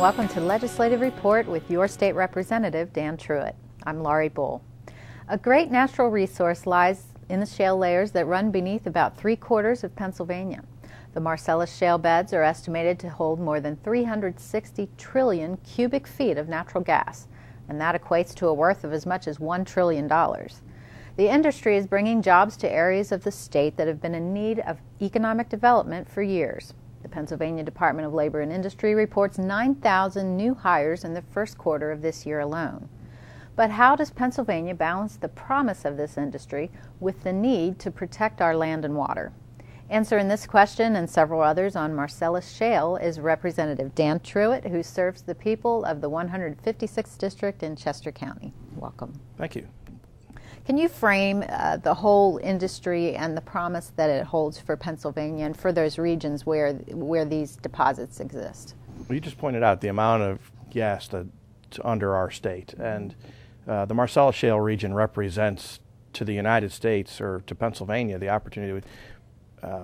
welcome to Legislative Report with your state representative, Dan Truitt. I'm Laurie Bull. A great natural resource lies in the shale layers that run beneath about 3/4 of Pennsylvania. The Marcellus Shale beds are estimated to hold more than 360 trillion cubic feet of natural gas, and that equates to a worth of as much as $1 trillion. The industry is bringing jobs to areas of the state that have been in need of economic development for years. The Pennsylvania Department of Labor and Industry reports 9,000 new hires in the first quarter of this year alone. But how does Pennsylvania balance the promise of this industry with the need to protect our land and water? Answering this question and several others on Marcellus Shale is Representative Dan Truitt, who serves the people of the 156th District in Chester County. Welcome. Thank you. Can you frame the whole industry and the promise that it holds for Pennsylvania and for those regions where these deposits exist? Well, you just pointed out the amount of gas that's under our state, and the Marcellus Shale region represents to the United States or to Pennsylvania the opportunity.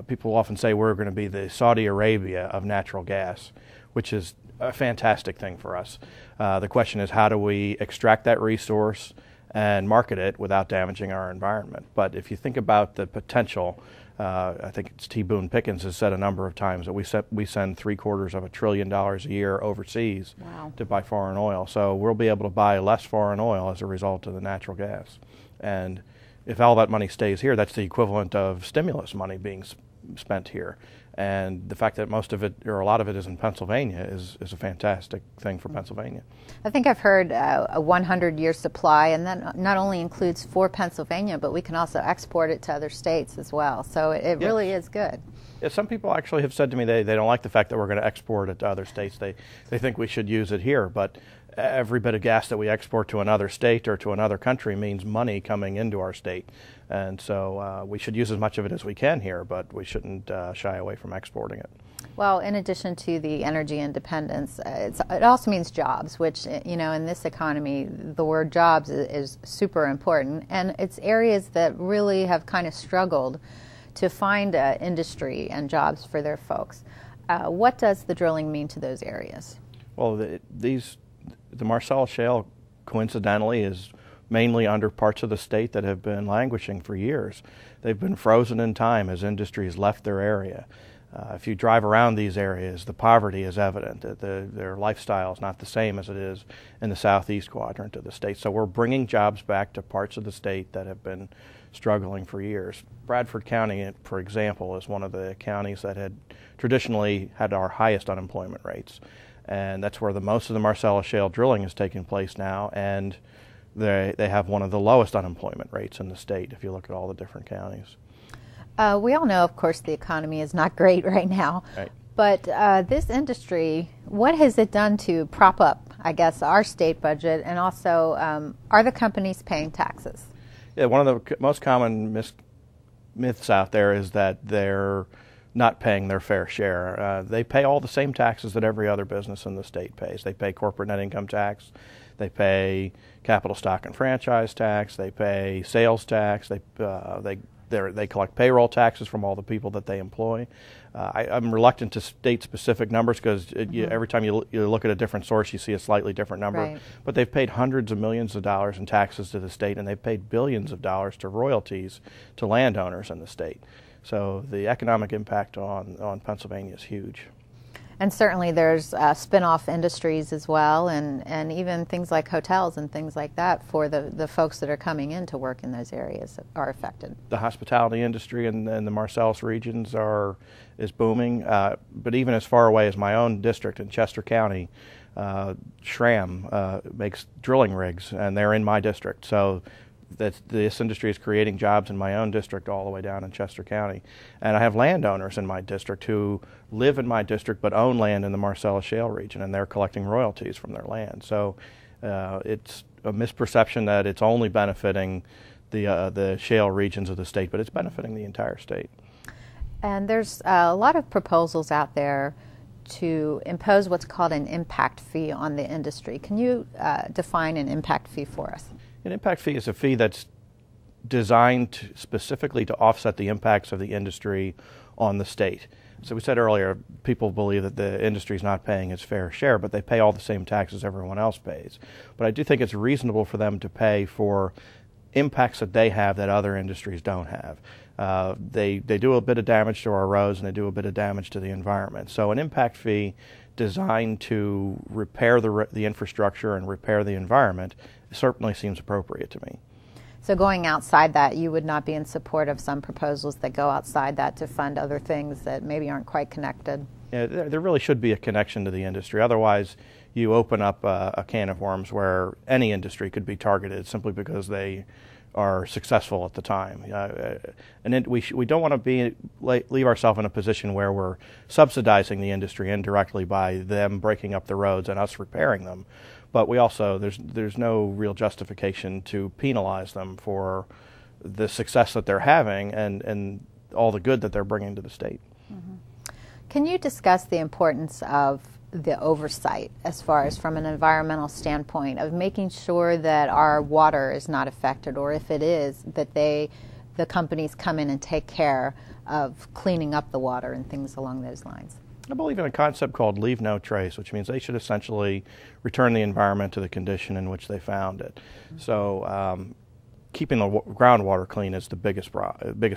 People often say we're going to be the Saudi Arabia of natural gas, which is a fantastic thing for us. The question is, how do we extract that resource and market it without damaging our environment? But if you think about the potential, I think it's T. Boone Pickens has said a number of times that we send $750 billion a year overseas. Wow. To buy foreign oil. So we'll be able to buy less foreign oil as a result of the natural gas. And if all that money stays here, that's the equivalent of stimulus money being spent here. And the fact that most of it, or a lot of it, is in Pennsylvania is a fantastic thing for Pennsylvania. I think I've heard a 100-year supply, and that not only includes for Pennsylvania, but we can also export it to other states as well. So it really is good. Yeah, some people actually have said to me they don't like the fact that we're going to export it to other states. They think we should use it here, but every bit of gas that we export to another state or to another country means money coming into our state. And so we should use as much of it as we can here, but we shouldn't shy away from exporting it. Well, in addition to the energy independence, it also means jobs, which, you know, in this economy, the word jobs is super important. And it's areas that really have kind of struggled to find industry and jobs for their folks. What does the drilling mean to those areas? Well, the Marcellus Shale, coincidentally, is mainly under parts of the state that have been languishing for years. They've been frozen in time as industries left their area. If you drive around these areas, the poverty is evident. Their lifestyle is not the same as it is in the southeast quadrant of the state. So we're bringing jobs back to parts of the state that have been struggling for years. Bradford County, for example, is one of the counties that had traditionally had our highest unemployment rates. And that's where most of the Marcellus Shale drilling is taking place now, and they have one of the lowest unemployment rates in the state if you look at all the different counties. We all know, of course, the economy is not great right now. Right. But this industry, what has it done to prop up, I guess, our state budget, and also are the companies paying taxes? Yeah, one of the most common myths out there is that they're not paying their fair share. They pay all the same taxes that every other business in the state pays. They pay corporate net income tax, they pay capital stock and franchise tax, they pay sales tax, they collect payroll taxes from all the people that they employ. I'm reluctant to state specific numbers because every time you look at a different source, you see a slightly different number. Right. But they've paid hundreds of millions of dollars in taxes to the state, and they've paid billions of dollars to royalties to landowners in the state. So the economic impact on Pennsylvania is huge. And certainly there's spin-off industries as well, and even things like hotels and things like that for the folks that are coming in to work in those areas are affected. The hospitality industry in the Marcellus regions is booming, but even as far away as my own district in Chester County, Schramm makes drilling rigs, and they're in my district. So this industry is creating jobs in my own district all the way down in Chester County. And I have landowners in my district who live in my district but own land in the Marcellus Shale region, and they're collecting royalties from their land. So it's a misperception that it's only benefiting the shale regions of the state, but it's benefiting the entire state. And there's a lot of proposals out there to impose what's called an impact fee on the industry. Can you define an impact fee for us? An impact fee is a fee that's designed specifically to offset the impacts of the industry on the state. So we said earlier, people believe that the industry is not paying its fair share, but they pay all the same taxes everyone else pays. But I do think it's reasonable for them to pay for impacts that they have that other industries don't have. They do a bit of damage to our roads, and they do a bit of damage to the environment. So an impact fee designed to repair the infrastructure and repair the environment certainly seems appropriate to me. So going outside that, you would not be in support of some proposals that go outside that to fund other things that maybe aren't quite connected? Yeah, there really should be a connection to the industry. Otherwise, you open up a can of worms where any industry could be targeted simply because they are successful at the time. And we don't want to leave ourselves in a position where we're subsidizing the industry indirectly by them breaking up the roads and us repairing them. But we also, there's no real justification to penalize them for the success that they're having and all the good that they're bringing to the state. Mm-hmm. Can you discuss the importance of the oversight as far as from an environmental standpoint of making sure that our water is not affected, or if it is, that the companies come in and take care of cleaning up the water and things along those lines? I believe in a concept called leave no trace, which means they should essentially return the environment to the condition in which they found it. Mm-hmm. So keeping the groundwater clean is the biggest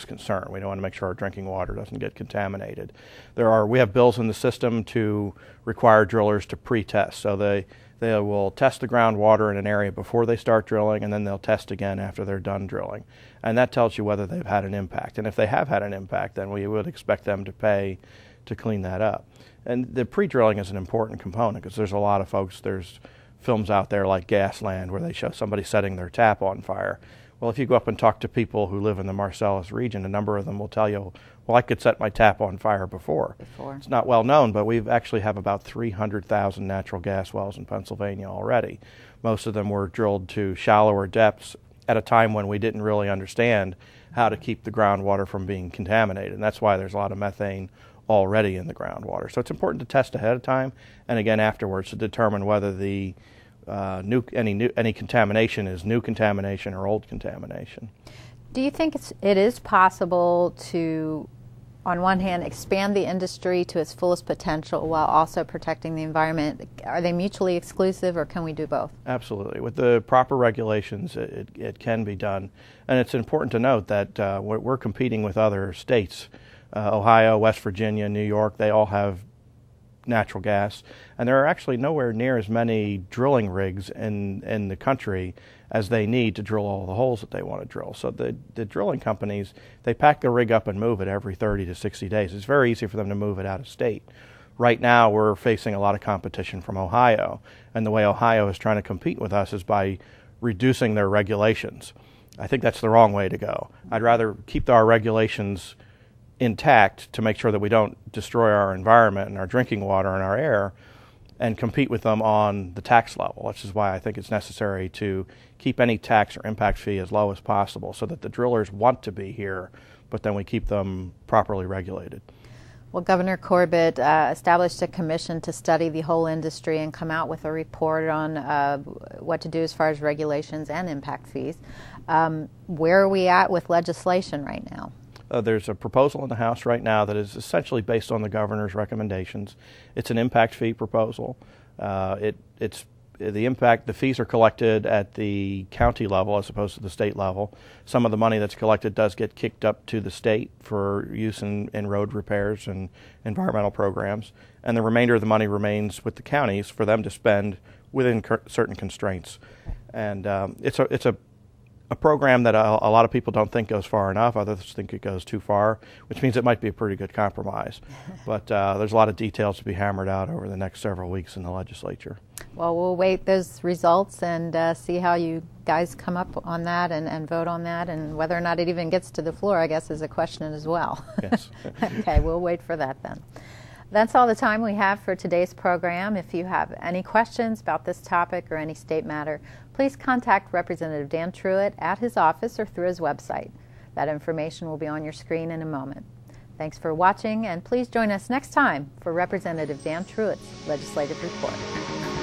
concern. We don't want to make sure our drinking water doesn't get contaminated. We have bills in the system to require drillers to pre-test. So they will test the groundwater in an area before they start drilling, and then they'll test again after they're done drilling. And that tells you whether they've had an impact. And if they have had an impact, then we would expect them to pay to clean that up. And the pre-drilling is an important component because there's a lot of folks, there's films out there like Gasland where they show somebody setting their tap on fire. Well, if you go up and talk to people who live in the Marcellus region, a number of them will tell you, well, I could set my tap on fire before. It's not well known, but we actually have about 300,000 natural gas wells in Pennsylvania already. Most of them were drilled to shallower depths at a time when we didn't really understand how to keep the groundwater from being contaminated. And that's why there's a lot of methane already in the groundwater. So it's important to test ahead of time and again afterwards to determine whether the any contamination is new contamination or old contamination. Do you think it is possible to, on one hand, expand the industry to its fullest potential while also protecting the environment? Are they mutually exclusive, or can we do both? Absolutely. With the proper regulations, it can be done. And it's important to note that we're competing with other states. Ohio, West Virginia, New York, they all have natural gas, and there are actually nowhere near as many drilling rigs in the country as they need to drill all the holes that they want to drill. So the drilling companies, they pack the rig up and move it every 30 to 60 days. It's very easy for them to move it out of state. Right now we're facing a lot of competition from Ohio, and the way Ohio is trying to compete with us is by reducing their regulations. I think that's the wrong way to go. I'd rather keep our regulations intact to make sure that we don't destroy our environment and our drinking water and our air and compete with them on the tax level, which is why I think it's necessary to keep any tax or impact fee as low as possible so that the drillers want to be here, but then we keep them properly regulated. Well, Governor Corbett established a commission to study the whole industry and come out with a report on what to do as far as regulations and impact fees. Where are we at with legislation right now? There's a proposal in the House right now that is essentially based on the governor's recommendations. It's an impact fee proposal. The fees are collected at the county level as opposed to the state level. Some of the money that's collected does get kicked up to the state for use in road repairs and environmental programs, and the remainder of the money remains with the counties for them to spend within certain constraints. And it's a program that a lot of people don't think goes far enough. Others think it goes too far, which means it might be a pretty good compromise. But there's a lot of details to be hammered out over the next several weeks in the legislature. Well, we'll wait those results and see how you guys come up on that and vote on that, and whether or not it even gets to the floor, I guess, is a question as well. Yes. Okay, we'll wait for that then. That's all the time we have for today's program. If you have any questions about this topic or any state matter, please contact Representative Dan Truitt at his office or through his website. That information will be on your screen in a moment. Thanks for watching, and please join us next time for Representative Dan Truitt's Legislative Report.